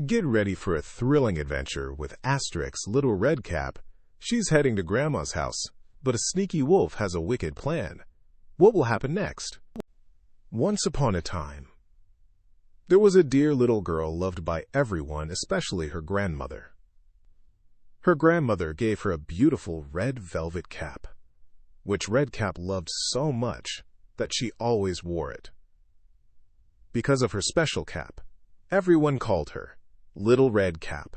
Get ready for a thrilling adventure with Asterix's Little Red Cap. She's heading to Grandma's house, but a sneaky wolf has a wicked plan. What will happen next? Once upon a time, there was a dear little girl loved by everyone, especially her grandmother. Her grandmother gave her a beautiful red velvet cap, which Red Cap loved so much that she always wore it. Because of her special cap, everyone called her Little Red Cap.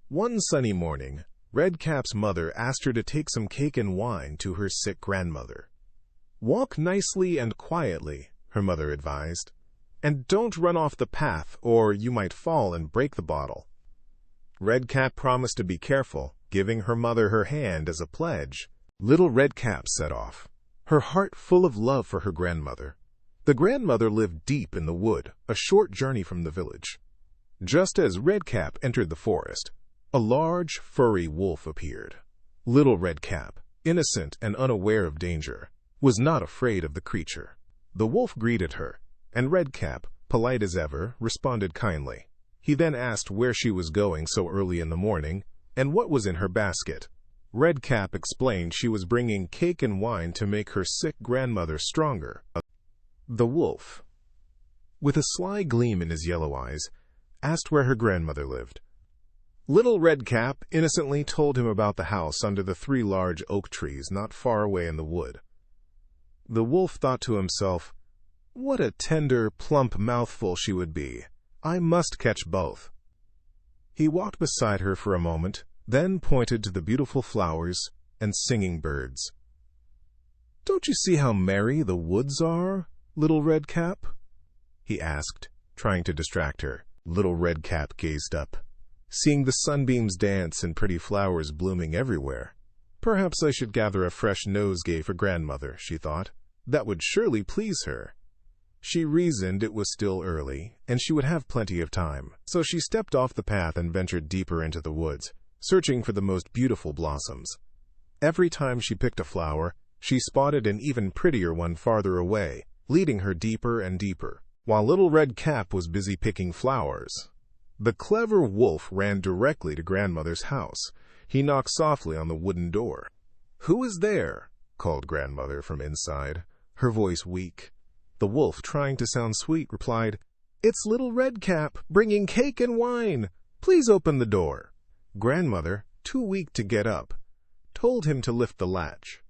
One sunny morning, Red Cap's mother asked her to take some cake and wine to her sick grandmother. "Walk nicely and quietly," her mother advised, "and don't run off the path or you might fall and break the bottle." Red Cap promised to be careful, giving her mother her hand as a pledge. Little Red Cap set off, her heart full of love for her grandmother. The grandmother lived deep in the wood, a short journey from the village. Just as Red Cap entered the forest, a large, furry wolf appeared. Little Red Cap, innocent and unaware of danger, was not afraid of the creature. The wolf greeted her, and Red Cap, polite as ever, responded kindly. He then asked where she was going so early in the morning, and what was in her basket. Red Cap explained she was bringing cake and wine to make her sick grandmother stronger. The wolf, with a sly gleam in his yellow eyes, asked where her grandmother lived. Little Red Cap innocently told him about the house under the 3 large oak trees not far away in the wood. The wolf thought to himself, "What a tender, plump mouthful she would be. I must catch both." He walked beside her for a moment, then pointed to the beautiful flowers and singing birds. "Don't you see how merry the woods are, Little Red Cap?" he asked, trying to distract her. Little Red Cap gazed up, seeing the sunbeams dance and pretty flowers blooming everywhere. "Perhaps I should gather a fresh nosegay for grandmother," she thought. "That would surely please her." She reasoned it was still early, and she would have plenty of time, so she stepped off the path and ventured deeper into the woods, searching for the most beautiful blossoms. Every time she picked a flower, she spotted an even prettier one farther away, leading her deeper and deeper. While Little Red Cap was busy picking flowers, the clever wolf ran directly to grandmother's house. He knocked softly on the wooden door. "Who is there?" called grandmother from inside, her voice weak. The wolf, trying to sound sweet, replied, "It's Little Red Cap, bringing cake and wine. Please open the door." Grandmother, too weak to get up, told him to lift the latch.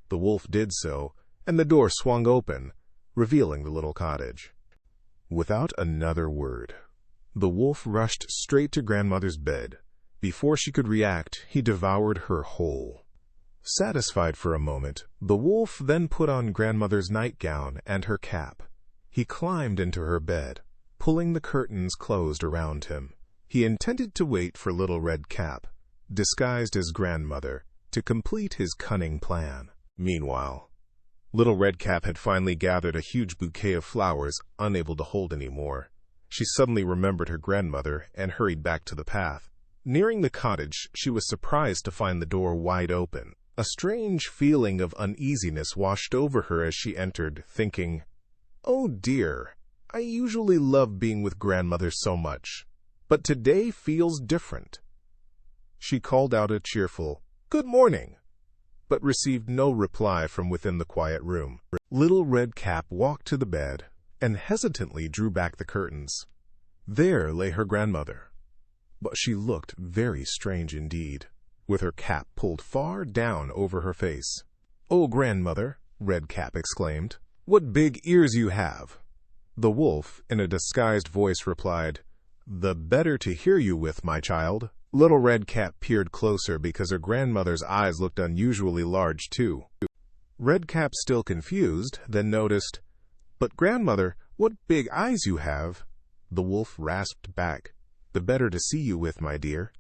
The wolf did so, and the door swung open, revealing the little cottage. Without another word, the wolf rushed straight to grandmother's bed. Before she could react, he devoured her whole. Satisfied for a moment, the wolf then put on grandmother's nightgown and her cap. He climbed into her bed, pulling the curtains closed around him. He intended to wait for Little Red Cap, disguised as grandmother, to complete his cunning plan. Meanwhile, Little Red Cap had finally gathered a huge bouquet of flowers, unable to hold any more. She suddenly remembered her grandmother and hurried back to the path. Nearing the cottage, she was surprised to find the door wide open. A strange feeling of uneasiness washed over her as she entered, thinking, "Oh dear, I usually love being with grandmother so much, but today feels different." She called out a cheerful, "Good morning," but received no reply from within the quiet room. Little Red Cap walked to the bed and hesitantly drew back the curtains. There lay her grandmother, but she looked very strange indeed, with her cap pulled far down over her face. "Oh, grandmother," Red Cap exclaimed, "what big ears you have!" The wolf, in a disguised voice, replied, "The better to hear you with, my child." Little Red Cap peered closer because her grandmother's eyes looked unusually large too. Red Cap, still confused, then noticed, "But grandmother, what big eyes you have!" The wolf rasped back, "The better to see you with, my dear."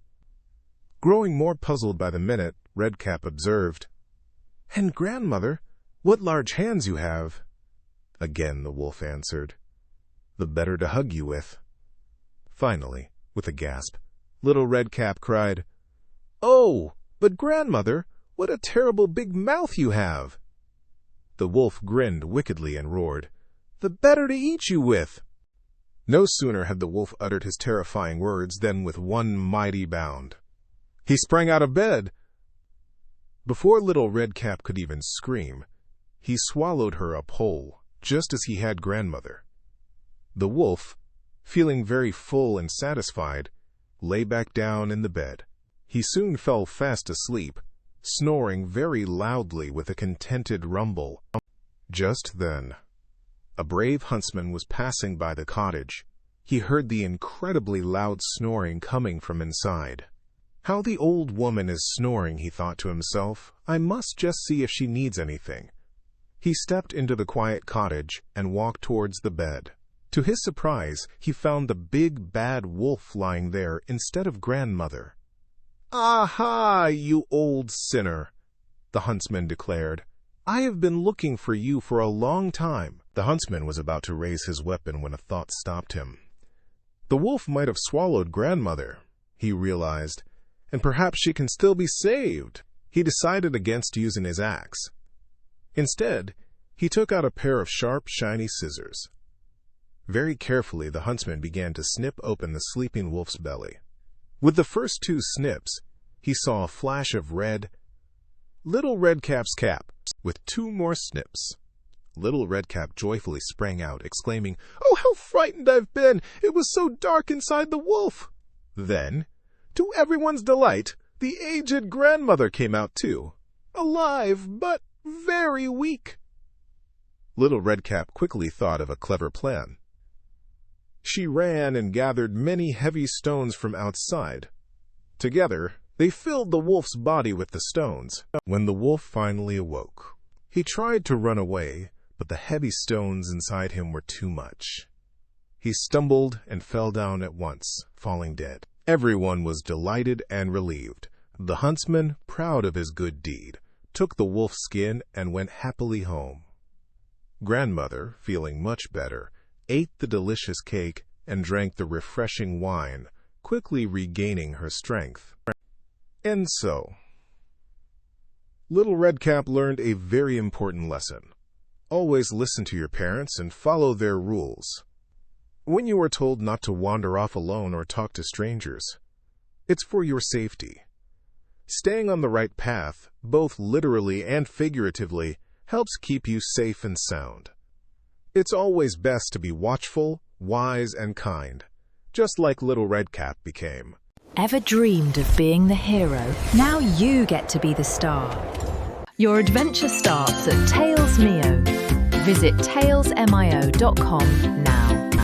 Growing more puzzled by the minute, Red Cap observed, "And grandmother, what large hands you have!" Again the wolf answered, "The better to hug you with." Finally, with a gasp, Little Red Cap cried, "Oh, but grandmother, what a terrible big mouth you have!" The wolf grinned wickedly and roared, "The better to eat you with." No sooner had the wolf uttered his terrifying words than with one mighty bound, he sprang out of bed. Before Little Redcap could even scream, he swallowed her up whole, just as he had grandmother. The wolf, feeling very full and satisfied, lay back down in the bed. He soon fell fast asleep, snoring very loudly with a contented rumble. Just then, a brave huntsman was passing by the cottage. He heard the incredibly loud snoring coming from inside. How the old woman is snoring, he thought to himself. I must just see if she needs anything. He stepped into the quiet cottage and walked towards the bed. To his surprise, he found the big bad wolf lying there instead of grandmother. "Aha, you old sinner," the huntsman declared. "I have been looking for you for a long time." The huntsman was about to raise his weapon when a thought stopped him. The wolf might have swallowed grandmother, he realized, and perhaps she can still be saved. He decided against using his axe. Instead, he took out a pair of sharp, shiny scissors. Very carefully, the huntsman began to snip open the sleeping wolf's belly. With the first 2 snips, he saw a flash of red. Little Redcap's cap. With 2 more snips, Little Redcap joyfully sprang out, exclaiming, "Oh, how frightened I've been! It was so dark inside the wolf!" Then, to everyone's delight, the aged grandmother came out too, alive but very weak. Little Redcap quickly thought of a clever plan. She ran and gathered many heavy stones from outside. Together, they filled the wolf's body with the stones. When the wolf finally awoke, he tried to run away, but the heavy stones inside him were too much. He stumbled and fell down at once, falling dead. Everyone was delighted and relieved. The huntsman, proud of his good deed, took the wolf's skin and went happily home. Grandmother, feeling much better, ate the delicious cake and drank the refreshing wine, quickly regaining her strength. And so, Little Redcap learned a very important lesson. Always listen to your parents and follow their rules. When you are told not to wander off alone or talk to strangers, it's for your safety. Staying on the right path, both literally and figuratively, helps keep you safe and sound. It's always best to be watchful, wise, and kind, just like Little Redcap became. Ever dreamed of being the hero? Now you get to be the star. Your adventure starts at TalesMio. Visit talesmio.com now.